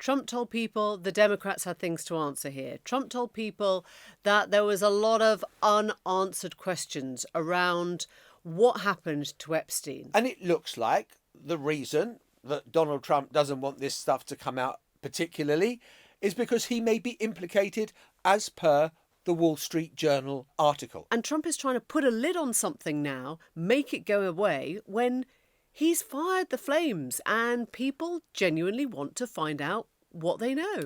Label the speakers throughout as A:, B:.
A: Trump told people the Democrats had things to answer here. Trump told people that there was a lot of unanswered questions around what happened to Epstein.
B: And it looks like the reason that Donald Trump doesn't want this stuff to come out particularly is because he may be implicated as per the Wall Street Journal article.
A: And Trump is trying to put a lid on something now, make it go away, when he's fired the flames and people genuinely want to find out what they know.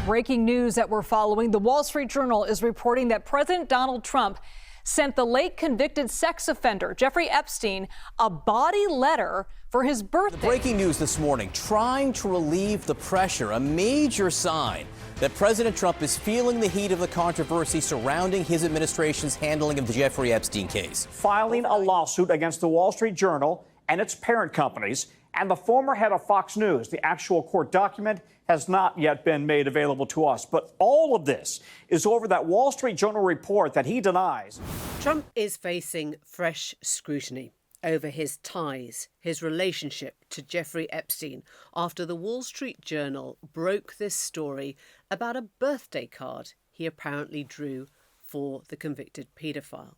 C: Breaking news that we're following. The Wall Street Journal is reporting that President Donald Trump sent the late convicted sex offender Jeffrey Epstein a body letter for his birthday.
D: Breaking news this morning, trying to relieve the pressure, a major sign that President Trump is feeling the heat of the controversy surrounding his administration's handling of the Jeffrey Epstein case.
E: Filing a lawsuit against the Wall Street Journal and its parent companies and the former head of Fox News. The actual court document has not yet been made available to us. But all of this is over that Wall Street Journal report that he denies.
A: Trump is facing fresh scrutiny over his ties, his relationship to Jeffrey Epstein, after the Wall Street Journal broke this story about a birthday card he apparently drew for the convicted paedophile.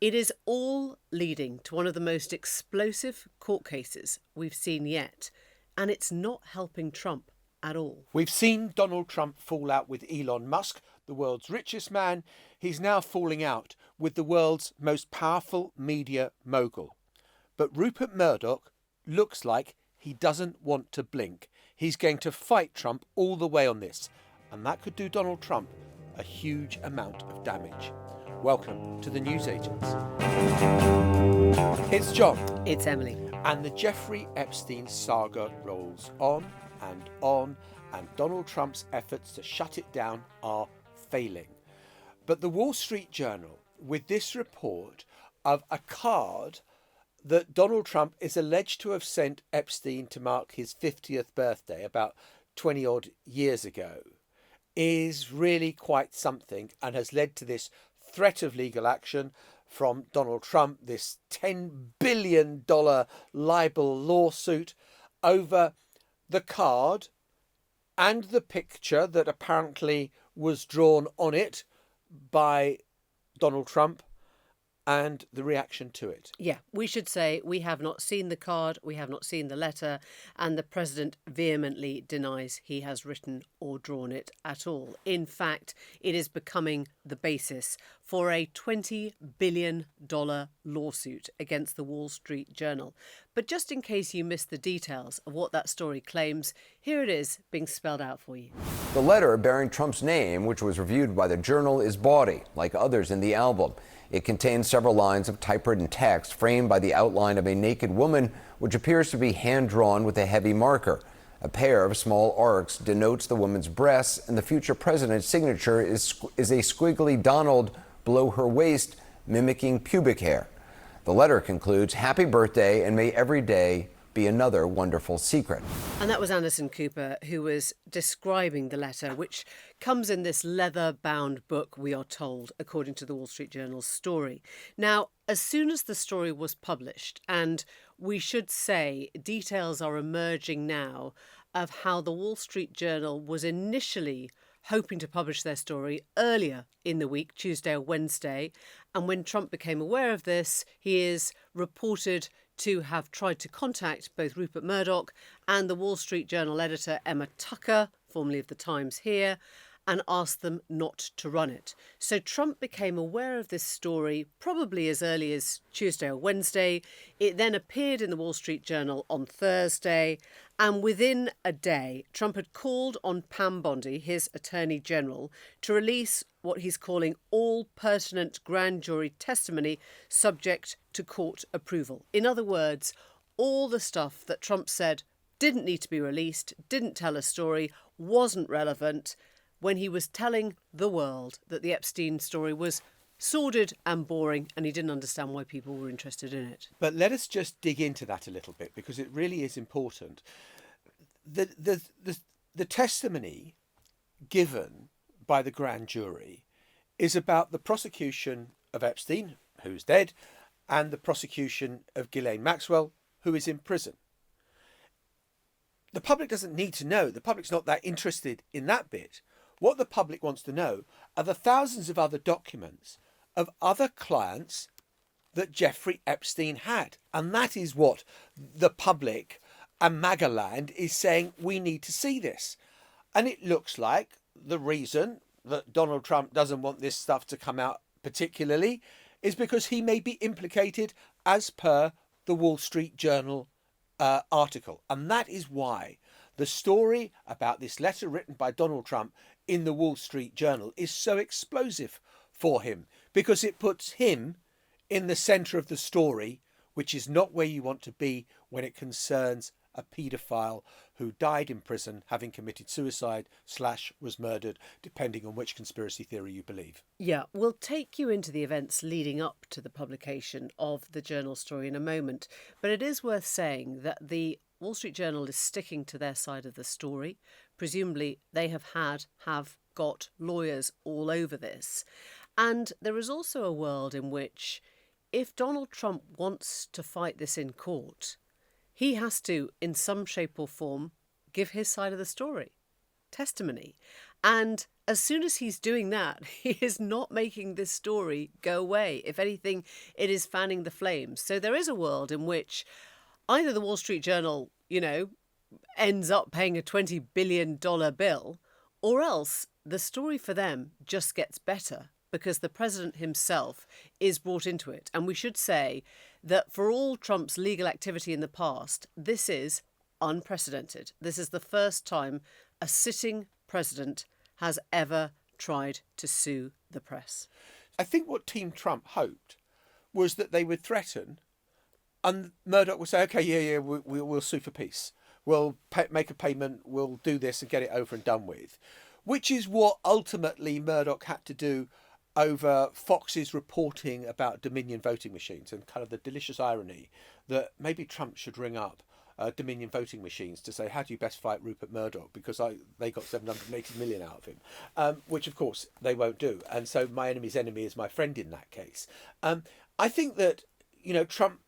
A: It is all leading to one of the most explosive court cases we've seen yet, and it's not helping Trump at all.
B: We've seen Donald Trump fall out with Elon Musk, the world's richest man. He's now falling out with the world's most powerful media mogul. But Rupert Murdoch looks like he doesn't want to blink. He's going to fight Trump all the way on this, and that could do Donald Trump a huge amount of damage. Welcome to the News Agents. It's John.
A: It's Emily.
B: And the Jeffrey Epstein saga rolls on, and Donald Trump's efforts to shut it down are failing. But the Wall Street Journal, with this report of a card that Donald Trump is alleged to have sent Epstein to mark his 50th birthday about 20 odd years ago, is really quite something and has led to this threat of legal action from Donald Trump, this $10 billion libel lawsuit over the card and the picture that apparently was drawn on it by Donald Trump and the reaction to it.
A: Yeah, we should say we have not seen the card, we have not seen the letter, and the president vehemently denies he has written or drawn it at all. In fact, it is becoming the basis for a $20 billion lawsuit against the Wall Street Journal. But just in case you missed the details of what that story claims, here it is being spelled out for you.
F: The letter bearing Trump's name, which was reviewed by the Journal, is bawdy, like others in the album. It contains several lines of typewritten text framed by the outline of a naked woman, which appears to be hand-drawn with a heavy marker. A pair of small arcs denotes the woman's breasts, and the future president's signature is a squiggly Donald below her waist, mimicking pubic hair. The letter concludes, "Happy birthday, and may every day be another wonderful secret."
A: And that was Anderson Cooper, who was describing the letter, which comes in this leather-bound book, we are told, according to the Wall Street Journal's story. Now, as soon as the story was published, and we should say details are emerging now of how the Wall Street Journal was initially hoping to publish their story earlier in the week, Tuesday or Wednesday. And when Trump became aware of this, he is reported to have tried to contact both Rupert Murdoch and the Wall Street Journal editor Emma Tucker, formerly of The Times here, and asked them not to run it. So Trump became aware of this story probably as early as Tuesday or Wednesday. It then appeared in the Wall Street Journal on Thursday, and within a day, Trump had called on Pam Bondi, his Attorney General, to release what he's calling all pertinent grand jury testimony subject to court approval. In other words, all the stuff that Trump said didn't need to be released, didn't tell a story, wasn't relevant, when he was telling the world that the Epstein story was sordid and boring and he didn't understand why people were interested in it.
B: But let us just dig into that a little bit because it really is important. The testimony given by the grand jury is about the prosecution of Epstein, who's dead, and the prosecution of Ghislaine Maxwell, who is in prison. the public doesn't need to know. The public's not that interested in that bit. What the public wants to know are the thousands of other documents of other clients that Jeffrey Epstein had. And that is what the public and MAGA land is saying, we need to see this. And it looks like the reason that Donald Trump doesn't want this stuff to come out particularly is because he may be implicated as per the Wall Street Journal article. And that is why the story about this letter written by Donald Trump in the Wall Street Journal is so explosive for him, because it puts him in the centre of the story, which is not where you want to be when it concerns a paedophile who died in prison having committed suicide / was murdered, depending on which conspiracy theory you believe.
A: Yeah, we'll take you into the events leading up to the publication of the Journal story in a moment, but it is worth saying that the Wall Street Journal is sticking to their side of the story. Presumably they have got lawyers all over this. And there is also a world in which if Donald Trump wants to fight this in court, he has to, in some shape or form, give his side of the story, testimony. And as soon as he's doing that, he is not making this story go away. If anything, it is fanning the flames. So there is a world in which either the Wall Street Journal, ends up paying a $20 billion bill, or else the story for them just gets better because the president himself is brought into it. And we should say that for all Trump's legal activity in the past, this is unprecedented. This is the first time a sitting president has ever tried to sue the press.
B: I think what Team Trump hoped was that they would threaten and Murdoch would say, OK, we'll sue for peace. We'll make a payment, we'll do this and get it over and done with, which is what ultimately Murdoch had to do over Fox's reporting about Dominion voting machines, and kind of the delicious irony that maybe Trump should ring up Dominion voting machines to say, how do you best fight Rupert Murdoch? Because they got 780 million out of him, which of course they won't do. And so my enemy's enemy is my friend in that case. I think that, Trump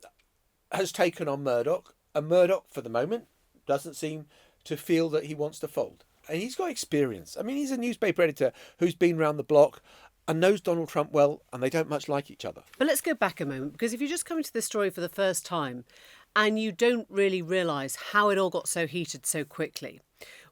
B: has taken on Murdoch, and Murdoch for the moment doesn't seem to feel that he wants to fold. And he's got experience. I mean, he's a newspaper editor who's been round the block and knows Donald Trump well, and they don't much like each other.
A: But let's go back a moment, because if you're just coming to this story for the first time and you don't really realise how it all got so heated so quickly,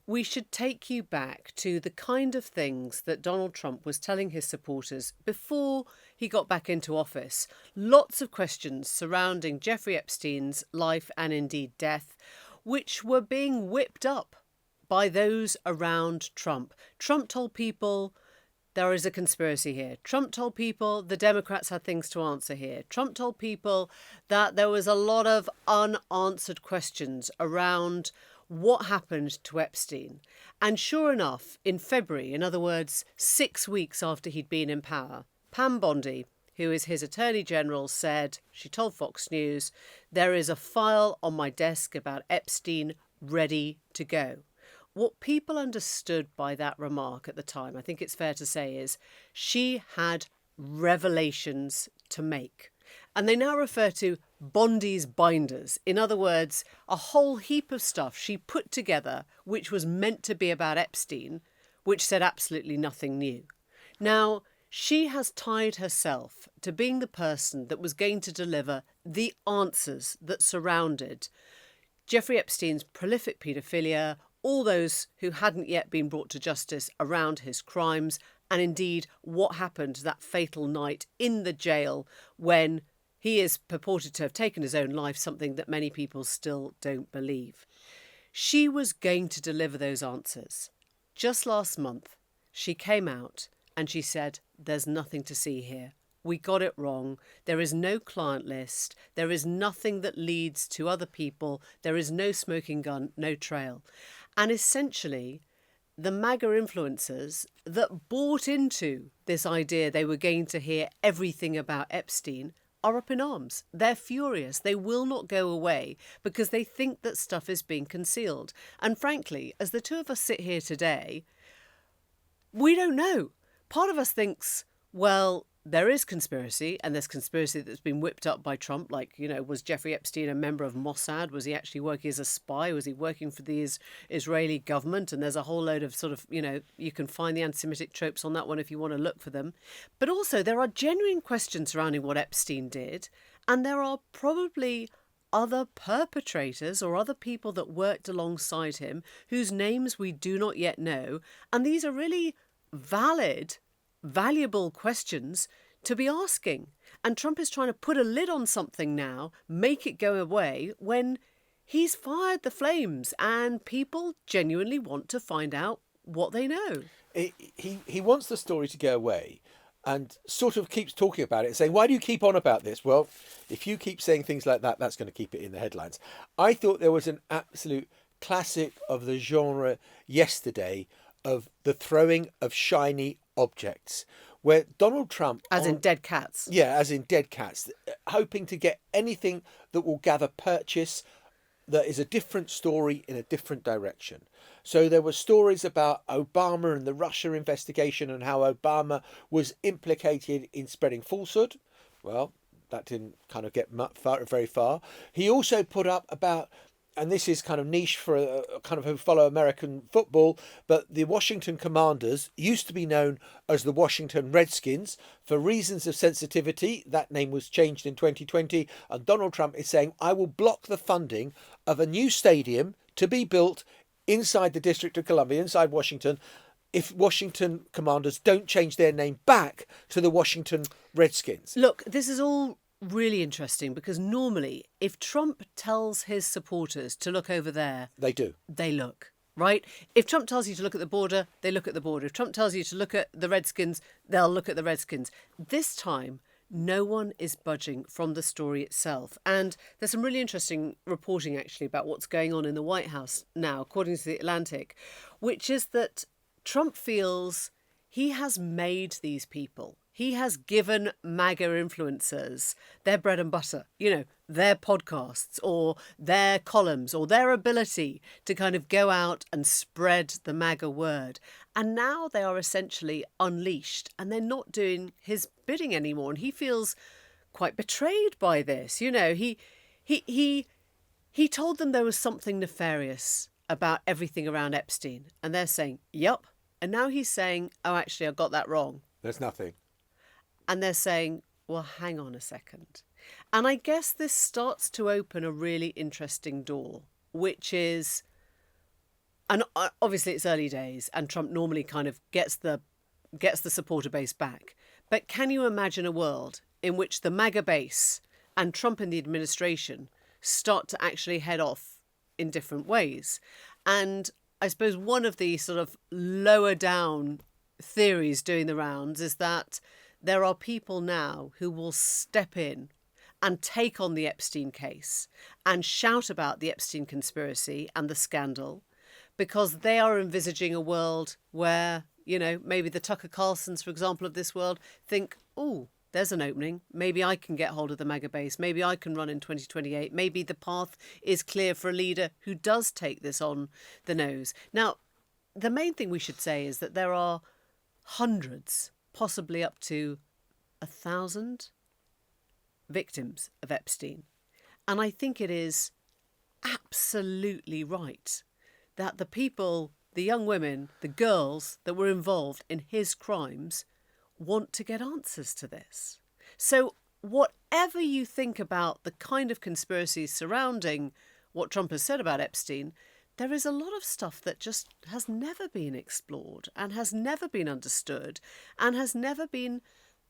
A: we should take you back to the kind of things that Donald Trump was telling his supporters before he got back into office. Lots of questions surrounding Jeffrey Epstein's life and indeed death, which were being whipped up by those around Trump. Trump told people there is a conspiracy here. Trump told people the Democrats had things to answer here. Trump told people that there was a lot of unanswered questions around what happened to Epstein. And sure enough, in February, in other words, 6 weeks after he'd been in power, Pam Bondi, who is his Attorney General, said, she told Fox News, there is a file on my desk about Epstein ready to go. What people understood by that remark at the time, I think it's fair to say, is she had revelations to make. And they now refer to Bondi's binders. In other words, a whole heap of stuff she put together which was meant to be about Epstein, which said absolutely nothing new. Now, she has tied herself to being the person that was going to deliver the answers that surrounded Jeffrey Epstein's prolific paedophilia, all those who hadn't yet been brought to justice around his crimes, and indeed what happened that fatal night in the jail when he is purported to have taken his own life, something that many people still don't believe. She was going to deliver those answers. Just last month, she came out and she said, there's nothing to see here. We got it wrong. There is no client list. There is nothing that leads to other people. There is no smoking gun, no trail. And essentially, the MAGA influencers that bought into this idea they were going to hear everything about Epstein are up in arms. They're furious. They will not go away because they think that stuff is being concealed. And frankly, as the two of us sit here today, we don't know. Part of us thinks, well, there is conspiracy, and there's conspiracy that's been whipped up by Trump. Like, was Jeffrey Epstein a member of Mossad? Was he actually working as a spy? Was he working for the Israeli government? And there's a whole load of sort of, you can find the anti-Semitic tropes on that one if you want to look for them. But also there are genuine questions surrounding what Epstein did, and there are probably other perpetrators or other people that worked alongside him whose names we do not yet know. And these are really valid, valuable questions to be asking. And Trump is trying to put a lid on something now, make it go away, when he's fired the flames and people genuinely want to find out what they know.
B: He wants the story to go away and sort of keeps talking about it, saying, why do you keep on about this? Well, if you keep saying things like that, that's going to keep it in the headlines. I thought there was an absolute classic of the genre yesterday of the throwing of shiny objects, where Donald Trump...
A: As in dead cats.
B: Yeah, as in dead cats, hoping to get anything that will gather purchase that is a different story in a different direction. So there were stories about Obama and the Russia investigation and how Obama was implicated in spreading falsehood. Well, that didn't kind of get very far. He also put up about, and this is kind of niche for kind of who follow American football, but the Washington Commanders used to be known as the Washington Redskins. For reasons of sensitivity, that name was changed in 2020, and Donald Trump is saying, I will block the funding of a new stadium to be built inside the District of Columbia, inside Washington, if Washington Commanders don't change their name back to the Washington Redskins.
A: Look, this is all really interesting because normally if Trump tells his supporters to look over there,
B: they do.
A: They look, right? If Trump tells you to look at the border, they look at the border. If Trump tells you to look at the Redskins, they'll look at the Redskins. This time, no one is budging from the story itself. And there's some really interesting reporting actually about what's going on in the White House now, according to The Atlantic, which is that Trump feels he has made these people. He has given MAGA influencers their bread and butter, their podcasts or their columns or their ability to kind of go out and spread the MAGA word. And now they are essentially unleashed and they're not doing his bidding anymore. And he feels quite betrayed by this. He told them there was something nefarious about everything around Epstein. And they're saying, yup. And now he's saying, oh, actually, I got that wrong.
B: There's nothing.
A: And they're saying, well, hang on a second. And I guess this starts to open a really interesting door, which is, and obviously it's early days and Trump normally kind of gets the supporter base back. But can you imagine a world in which the MAGA base and Trump and the administration start to actually head off in different ways? And I suppose one of the sort of lower down theories doing the rounds is that there are people now who will step in and take on the Epstein case and shout about the Epstein conspiracy and the scandal because they are envisaging a world where, maybe the Tucker Carlsons, for example, of this world think, oh, there's an opening. Maybe I can get hold of the MAGA base. Maybe I can run in 2028. Maybe the path is clear for a leader who does take this on the nose. Now, the main thing we should say is that there are hundreds, possibly up to 1,000 victims of Epstein. And I think it is absolutely right that the people, the young women, the girls that were involved in his crimes want to get answers to this. So whatever you think about the kind of conspiracies surrounding what Trump has said about Epstein, there is a lot of stuff that just has never been explored and has never been understood and has never been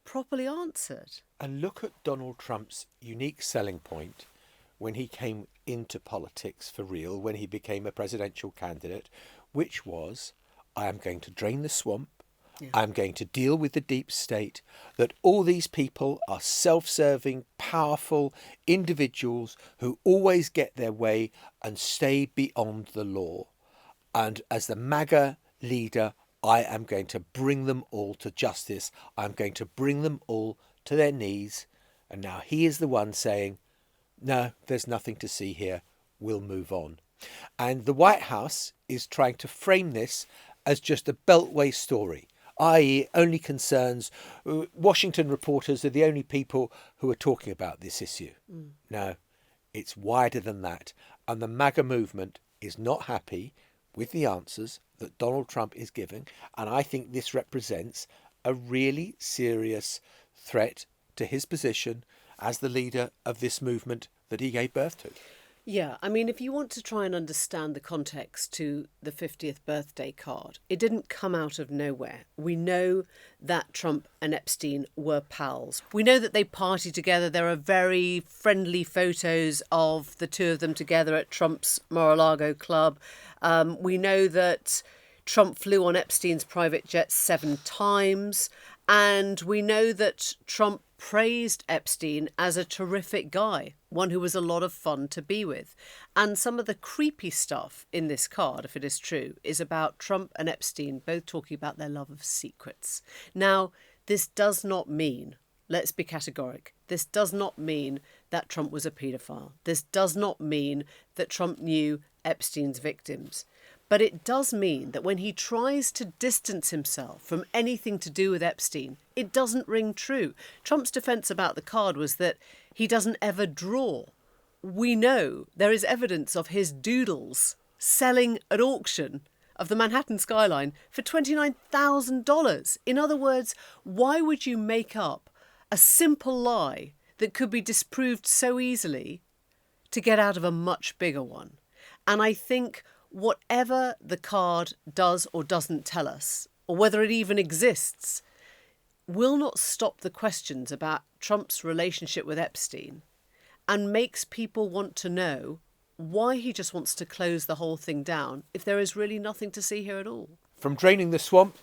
A: properly answered.
B: And look at Donald Trump's unique selling point when he came into politics for real, when he became a presidential candidate, which was, I am going to drain the swamp. Yeah. I'm going to deal with the deep state, that all these people are self-serving, powerful individuals who always get their way and stay beyond the law. And as the MAGA leader, I am going to bring them all to justice. I'm going to bring them all to their knees. And now he is the one saying, no, there's nothing to see here. We'll move on. And the White House is trying to frame this as just a beltway story. i.e. only concerns Washington reporters are the only people who are talking about this issue. No, it's wider than that. And the MAGA movement is not happy with the answers that Donald Trump is giving. And I think this represents a really serious threat to his position as the leader of this movement that he gave birth to.
A: Yeah, I mean, if you want to try and understand the context to the 50th birthday card, it didn't come out of nowhere. We know that Trump and Epstein were pals. We know that they partied together. There are very friendly photos of the two of them together at Trump's Mar-a-Lago club. We know that Trump flew on Epstein's private jet 7 times. And we know that Trump praised Epstein as a terrific guy, one who was a lot of fun to be with. And some of the creepy stuff in this card, if it is true, is about Trump and Epstein both talking about their love of secrets. Now, this does not mean, let's be categoric, this does not mean that Trump was a paedophile. This does not mean that Trump knew Epstein's victims. But it does mean that when he tries to distance himself from anything to do with Epstein, it doesn't ring true. Trump's defence about the card was that he doesn't ever draw. We know there is evidence of his doodles selling at auction of the Manhattan skyline for $29,000. In other words, why would you make up a simple lie that could be disproved so easily to get out of a much bigger one? And I think whatever the card does or doesn't tell us, or whether it even exists, will not stop the questions about Trump's relationship with Epstein and makes people want to know why he just wants to close the whole thing down if there is really nothing to see here at all.
B: From draining the swamp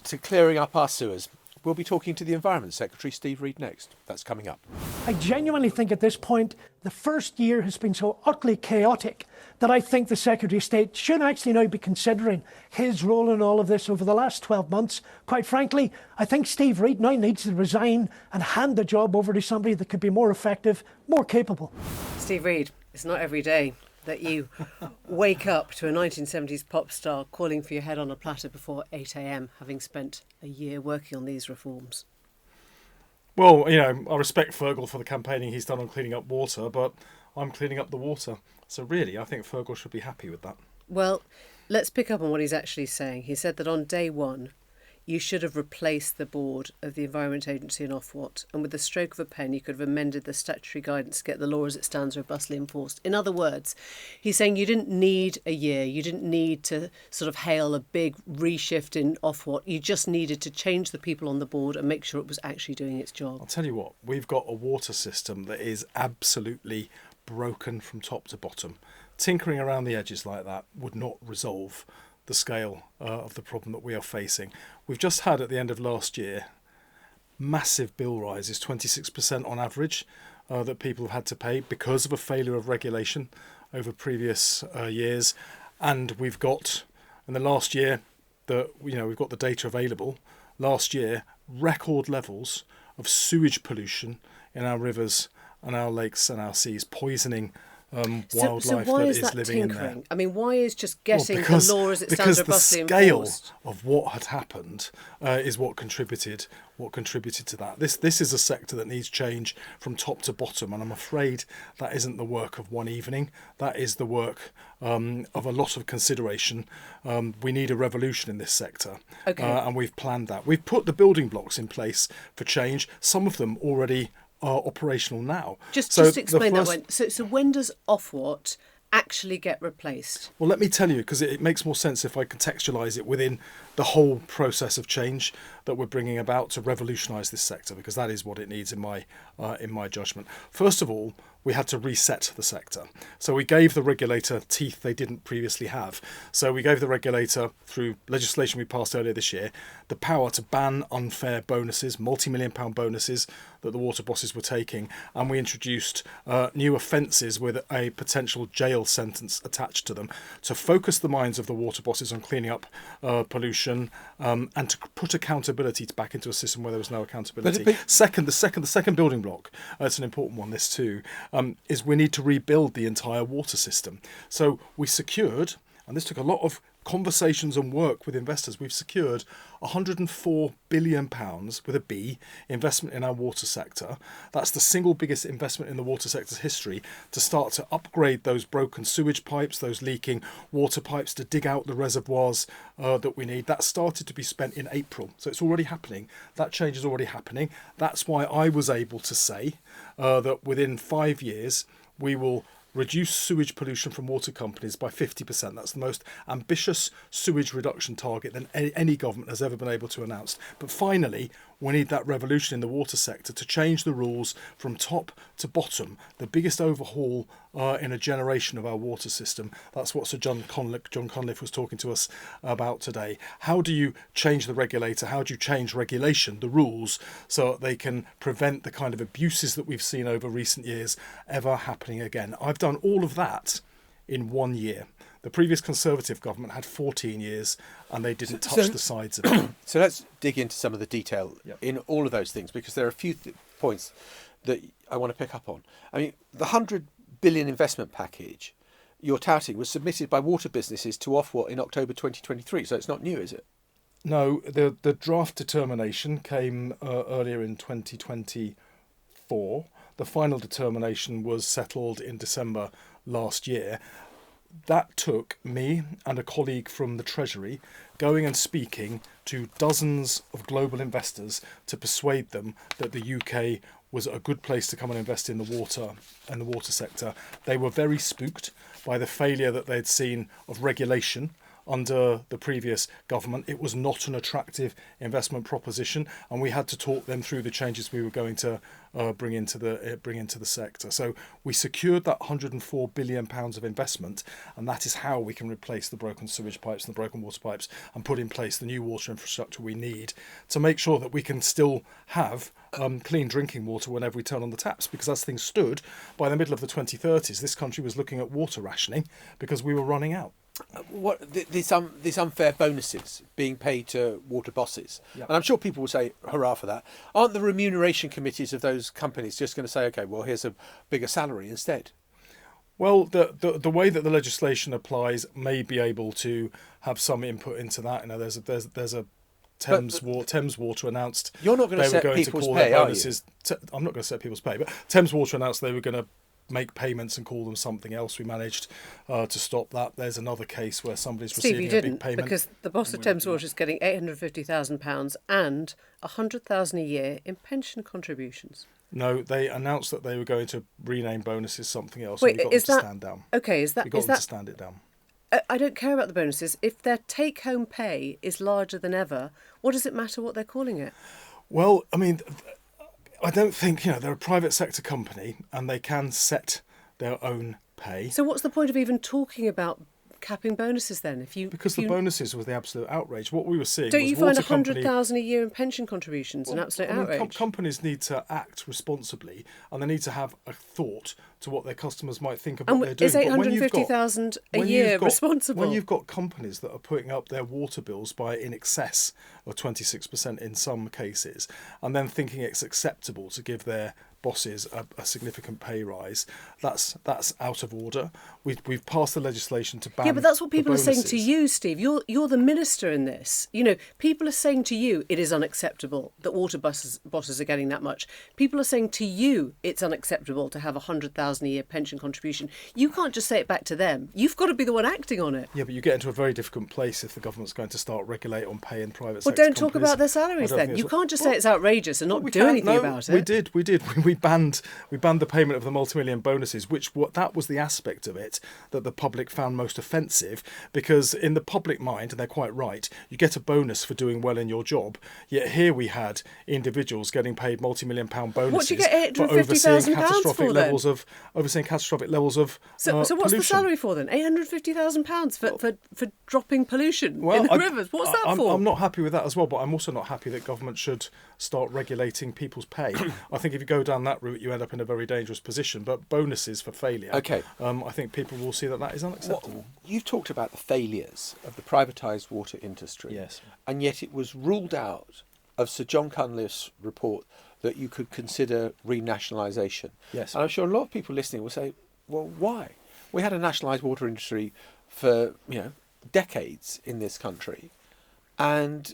B: to clearing up our sewers. We'll be talking to the Environment Secretary, Steve Reed, next. That's coming up.
G: I genuinely think at this point, the first year has been so utterly chaotic that I think the Secretary of State should actually now be considering his role in all of this over the last 12 months. Quite frankly, I think Steve Reed now needs to resign and hand the job over to somebody that could be more effective, more capable.
A: Steve Reed, it's not every day that you wake up to a 1970s pop star calling for your head on a platter before 8 a.m, having spent a year working on these reforms.
H: Well, you know, I respect Fergal for the campaigning he's done on cleaning up water, but I'm cleaning up the water. So really, I think Fergal should be happy with that.
A: Well, let's pick up on what he's actually saying. He said that on day one, you should have replaced the board of the Environment Agency and Ofwat, and with the stroke of a pen, you could have amended the statutory guidance to get the law as it stands robustly enforced. In other words, he's saying you didn't need a year, you didn't need to sort of hail a big reshift in Ofwat, you just needed to change the people on the board and make sure it was actually doing its job.
H: I'll tell you what, we've got a water system that is absolutely broken from top to bottom. Tinkering around the edges like that would not resolve the scale of the problem that we are facing. We've just had at the end of last year massive bill rises, 26% on average, that people have had to pay because of a failure of regulation over previous years. And we've got, in the last year, we've got the data available. Last year, record levels of sewage pollution in our rivers and our lakes and our seas, poisoning wildlife
A: why
H: that
A: is that
H: living
A: tinkering?
H: in there.
A: I mean, why is just getting the law as it stands robustly enforced?
H: Because the scale of what had happened is what contributed to that. This is a sector that needs change from top to bottom, and I'm afraid that isn't the work of one evening. That is the work of a lot of consideration. We need a revolution in this sector, and we've planned that. We've put the building blocks in place for change. Some of them already are operational now.
A: Just explain that one. So when does Ofwat actually get replaced?
H: Well, let me tell you, because it makes more sense if I contextualise it within the whole process of change that we're bringing about to revolutionise this sector, because that is what it needs in my judgment. First of all, we had to reset the sector. So we gave the regulator teeth they didn't previously have. So we gave the regulator, through legislation we passed earlier this year, the power to ban unfair bonuses, multi-million-pound bonuses that the water bosses were taking. And we introduced new offences with a potential jail sentence attached to them to focus the minds of the water bosses on cleaning up pollution and to put accountability back into a system where there was no accountability. The second building block, it's an important one, this too, is we need to rebuild the entire water system. So we secured and this took a lot of conversations and work with investors, we've secured £104 billion with a B investment in our water sector. That's the single biggest investment in the water sector's history to start to upgrade those broken sewage pipes, those leaking water pipes, to dig out the reservoirs that we need. That started to be spent in April. So it's already happening. That change is already happening. That's why I was able to say that within 5 years, we will reduce sewage pollution from water companies by 50%. That's the most ambitious sewage reduction target than any government has ever been able to announce. But finally, we need that revolution in the water sector to change the rules from top to bottom. The biggest overhaul in a generation of our water system. That's what Sir John Conliffe was talking to us about today. How do you change the regulator? How do you change regulation, the rules, so that they can prevent the kind of abuses that we've seen over recent years ever happening again? I've done all of that in 1 year. The previous Conservative government had 14 years and they didn't touch the sides of it.
B: So let's dig into some of the detail in all of those things, because there are a few points that I want to pick up on. I mean, the 100 billion investment package you're touting was submitted by water businesses to Ofwat in October 2023, so it's not new, is it?
H: No, the draft determination came earlier in 2024. The final determination was settled in December last year. That took me and a colleague from the Treasury going and speaking to dozens of global investors to persuade them that the UK was a good place to come and invest in the water sector. They were very spooked by the failure that they'd seen of regulation under the previous government. It was not an attractive investment proposition, and we had to talk them through the changes we were going to bring into the sector. So we secured that £104 billion of investment, and that is how we can replace the broken sewage pipes and the broken water pipes and put in place the new water infrastructure we need to make sure that we can still have clean drinking water whenever we turn on the taps. Because as things stood, by the middle of the 2030s, this country was looking at water rationing because we were running out.
B: These unfair bonuses being paid to water bosses, and I'm sure people will say hurrah for that. Aren't the remuneration committees of those companies just going to say, okay, well, here's a bigger salary instead?
H: Well, the way that the legislation applies may be able to have some input into that. You know, there's a Thames Water announced
B: you're not going to set people's pay, are you?
H: I'm not going to set people's pay, but Thames Water announced they were going to make payments and call them something else. We managed to stop that. There's another case where somebody's receiving a big payment.
A: Because the boss of Thames Water is getting £850,000 and £100,000 a year in pension contributions.
H: No, they announced that they were going to rename bonuses something else.
A: Wait,
H: and we got
A: is
H: them to
A: that
H: stand down?
A: Okay?
H: We got them to stand it down.
A: I don't care about the bonuses. If their take-home pay is larger than ever, what does it matter what they're calling it?
H: Well, I mean, I don't think, they're a private sector company and they can set their own pay.
A: So what's the point of even talking about capping bonuses then?
H: Because the bonuses was the absolute outrage. What we were seeing
A: don't
H: was
A: you find £100,000 a year in pension contributions an absolute outrage?
H: Companies need to act responsibly and they need to have a thought to what their customers might think of what they're doing.
A: Is £850,000 a year responsible?
H: When you've got companies that are putting up their water bills by in excess of 26% in some cases, and then thinking it's acceptable to give their bosses a significant pay rise, that's out of order. We've passed the legislation to ban.
A: Yeah, but that's what people
H: the
A: are saying
H: bonuses.
A: to you, Steve. You're the minister in this. People are saying to you it is unacceptable that water bosses are getting that much. People are saying to you it's unacceptable to have £100,000 a year pension contribution. You can't just say it back to them. You've got to be the one acting on it.
H: Yeah, but you get into a very difficult place if the government's going to start regulate on pay in private sector.
A: Well, don't talk about their salaries then. You can't just say it's outrageous and not do anything about it.
H: We did. We banned the payment of the multi-million bonuses, that was the aspect of it that the public found most offensive, because in the public mind, and they're quite right, you get a bonus for doing well in your job. Yet here we had individuals getting paid multi-million pound bonuses
A: what do you get
H: for overseeing
A: catastrophic
H: levels of
A: So what's
H: pollution.
A: the salary for then? £850,000 for dropping pollution in the rivers. What's that for?
H: I'm not happy with that as well, but I'm also not happy that government should start regulating people's pay. I think if you go down that route, you end up in a very dangerous position. But bonuses for failure,
B: okay.
H: I think people will see that is unacceptable.
B: You've talked about the failures of the privatised water industry.
H: Yes.
B: And yet it was ruled out of Sir John Conliffe's report that you could consider re-nationalisation.
H: Yes.
B: And I'm sure a lot of people listening will say, well, why? We had a nationalised water industry for decades in this country, and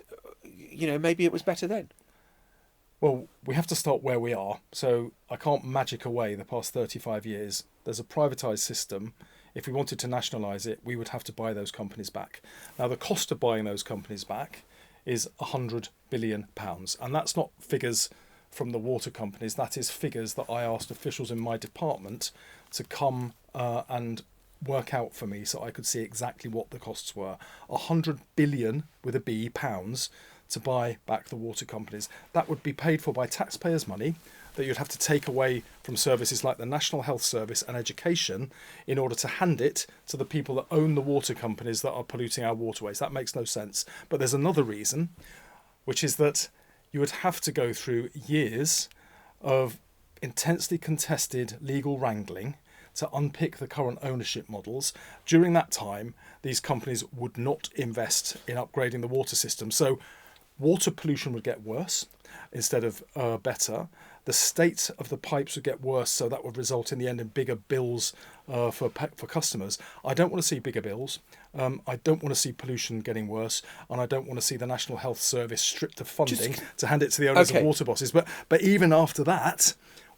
B: maybe it was better then.
H: Well, we have to start where we are. So I can't magic away the past 35 years. There's a privatised system. If we wanted to nationalise it, we would have to buy those companies back. Now, the cost of buying those companies back is £100 billion. And that's not figures from the water companies. That is figures that I asked officials in my department to come and work out for me so I could see exactly what the costs were. 100 billion with a B pounds to buy back the water companies. That would be paid for by taxpayers' money that you'd have to take away from services like the National Health Service and education in order to hand it to the people that own the water companies that are polluting our waterways. That makes no sense. But there's another reason, which is that you would have to go through years of intensely contested legal wrangling to unpick the current ownership models. During that time, these companies would not invest in upgrading the water system. So water pollution would get worse instead of better. The state of the pipes would get worse, so that would result in the end in bigger bills for customers. I don't want to see bigger bills. I don't want to see pollution getting worse, and I don't want to see the National Health Service stripped of funding to hand it to the owners of water bosses. But even after that,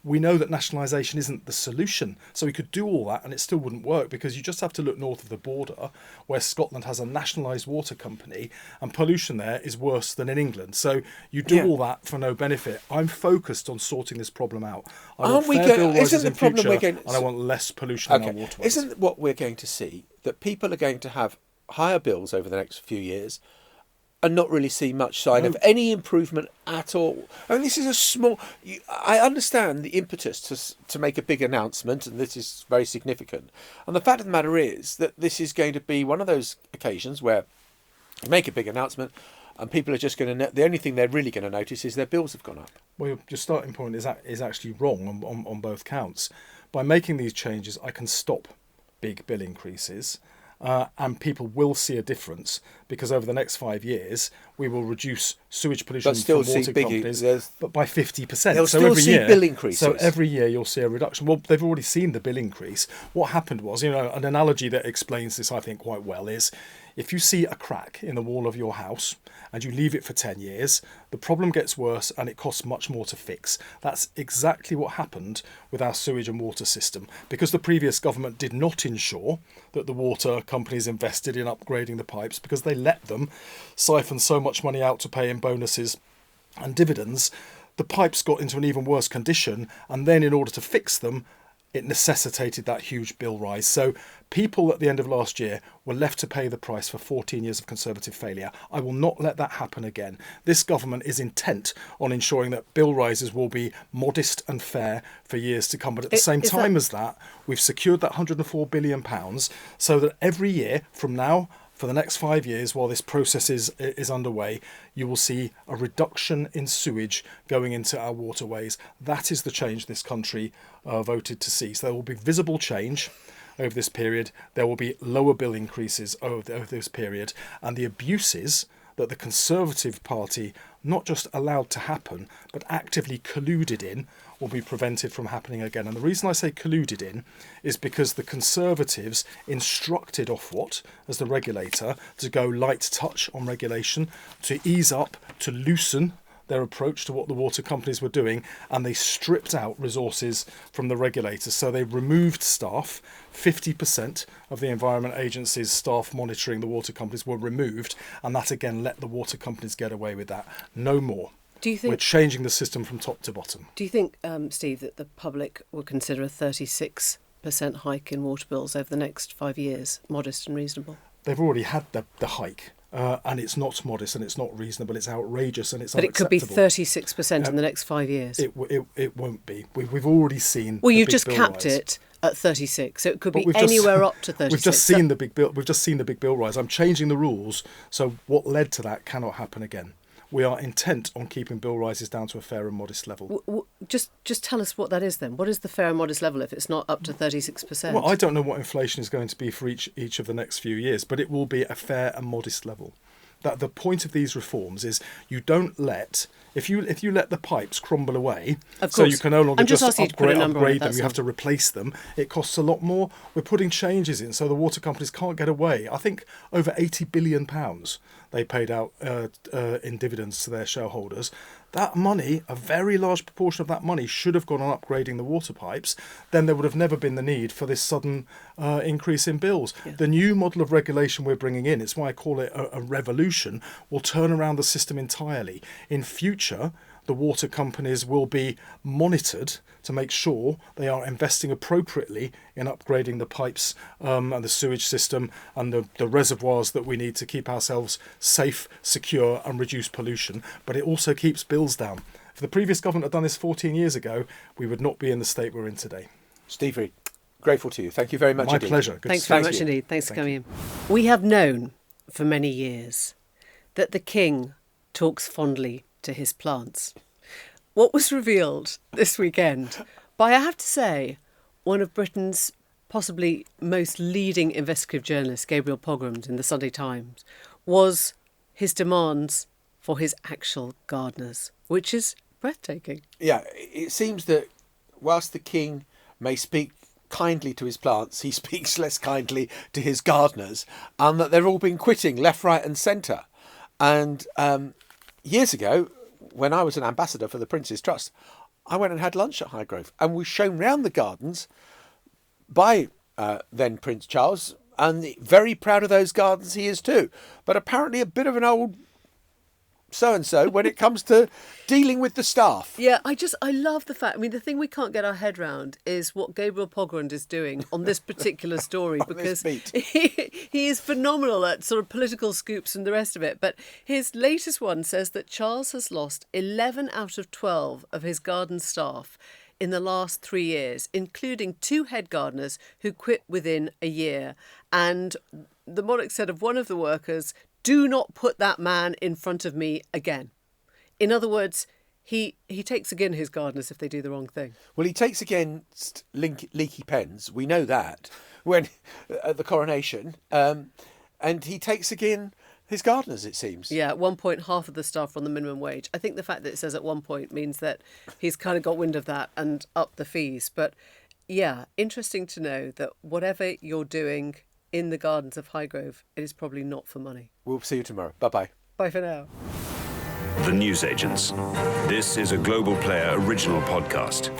H: we know that nationalisation isn't the solution. So we could do all that and it still wouldn't work, because you just have to look north of the border where Scotland has a nationalised water company and pollution there is worse than in England. So you do all that for no benefit. I'm focused on sorting this problem out. I want fair bill rises in future, and I want less pollution in our waterways.
B: Isn't what we're going to see that people are going to have higher bills over the next few years and not really see much sign of any improvement at all? I mean, this is a small... I understand the impetus to make a big announcement, and this is very significant. And the fact of the matter is that this is going to be one of those occasions where you make a big announcement and people are just going to... The only thing they're really going to notice is their bills have gone up.
H: Well, your starting point is actually wrong on both counts. By making these changes, I can stop big bill increases. And people will see a difference, because over the next 5 years we will reduce sewage pollution from water companies but by 50%.
B: They'll still see bill increases.
H: So every year you'll see a reduction. Well, they've already seen the bill increase. What happened was, an analogy that explains this I think quite well is, if you see a crack in the wall of your house and you leave it for 10 years, the problem gets worse and it costs much more to fix. That's exactly what happened with our sewage and water system. Because the previous government did not ensure that the water companies invested in upgrading the pipes, because they let them siphon so much money out to pay in bonuses and dividends, the pipes got into an even worse condition, and then in order to fix them, it necessitated that huge bill rise. So people at the end of last year were left to pay the price for 14 years of Conservative failure. I will not let that happen again. This government is intent on ensuring that bill rises will be modest and fair for years to come. But at the same time as that, we've secured that £104 billion so that every year from now, for the next 5 years, while this process is underway, you will see a reduction in sewage going into our waterways. That is the change this country voted to see. So there will be visible change over this period. There will be lower bill increases over this period. And the abuses that the Conservative Party not just allowed to happen, but actively colluded in, will be prevented from happening again. And the reason I say colluded in is because the Conservatives instructed Ofwat, as the regulator, to go light touch on regulation, to ease up, to loosen their approach to what the water companies were doing, and they stripped out resources from the regulators. So they removed staff. 50% of the Environment Agency's staff monitoring the water companies were removed, and that again let the water companies get away with that. No more.
A: Do you think
H: we're changing the system from top to bottom?
A: Do you think, Steve, that the public will consider a 36% hike in water bills over the next 5 years modest and reasonable?
H: They've already had the hike. And it's not modest, and it's not reasonable. It's outrageous, and it's
A: but
H: unacceptable.
A: It could be 36% in the next 5 years.
H: It won't be. We've already seen.
A: Well, you've just capped it at 36, so it could be anywhere up to 36.
H: We've just seen the big bill. We've just seen the big bill rise. I'm changing the rules, so what led to that cannot happen again. We are intent on keeping bill rises down to a fair and modest level.
A: Just tell us what that is then. What is the fair and modest level if it's not up to 36%?
H: Well, I don't know what inflation is going to be for each of the next few years, but it will be a fair and modest level. That the point of these reforms is you don't let If you let the pipes crumble away,
A: Of
H: so
A: course.
H: you can no longer
A: I'm just
H: just
A: asking you to put a
H: upgrade
A: number on it,
H: them,
A: that's
H: you have
A: all.
H: to replace them. It costs a lot more. We're putting changes in so the water companies can't get away. I think over £80 billion they paid out in dividends to their shareholders. That money, a very large proportion of that money, should have gone on upgrading the water pipes. Then there would have never been the need for this sudden increase in bills. Yeah. The new model of regulation we're bringing in, it's why I call it a revolution, will turn around the system entirely. In future, the water companies will be monitored to make sure they are investing appropriately in upgrading the pipes and the sewage system and the reservoirs that we need to keep ourselves safe, secure and reduce pollution. But it also keeps bills down. If the previous government had done this 14 years ago, we would not be in the state we're in today.
B: Steve Reed, grateful to you. Thank you very much.
H: My
B: indeed.
H: pleasure. Good
A: Thanks
H: to see
A: very
H: you.
A: much indeed. Thanks for coming in. We have known for many years that the king talks fondly to his plants. What was revealed this weekend by, I have to say, one of Britain's possibly most leading investigative journalists, Gabriel Pogrund, in the Sunday Times, was his demands for his actual gardeners, which is breathtaking.
B: Yeah, it seems that whilst the king may speak kindly to his plants, he speaks less kindly to his gardeners, and that they've all been quitting left, right and centre. And years ago, when I was an ambassador for the Prince's Trust, I went and had lunch at Highgrove and was shown round the gardens by then Prince Charles, and very proud of those gardens he is too. But apparently a bit of an old so-and-so when it comes to dealing with the staff.
A: Yeah, I love the fact, I mean, the thing we can't get our head round is what Gabriel Pogrund is doing on this particular story, because he is phenomenal at sort of political scoops and the rest of it. But his latest one says that Charles has lost 11 out of 12 of his garden staff in the last 3 years, including 2 head gardeners who quit within a year. And the monarch said of one of the workers, "Do not put that man in front of me again." In other words, he takes again his gardeners if they do the wrong thing.
B: Well, he takes against leaky pens. We know that when at the coronation, and he takes again his gardeners, it seems.
A: Yeah, at one point, half of the staff were on the minimum wage. I think the fact that it says at one point means that he's kind of got wind of that and upped the fees. But yeah, interesting to know that whatever you're doing in the gardens of Highgrove, it is probably not for money.
B: We'll see you tomorrow. Bye-bye.
A: Bye for now.
I: The Newsagents. This is a Global Player original podcast.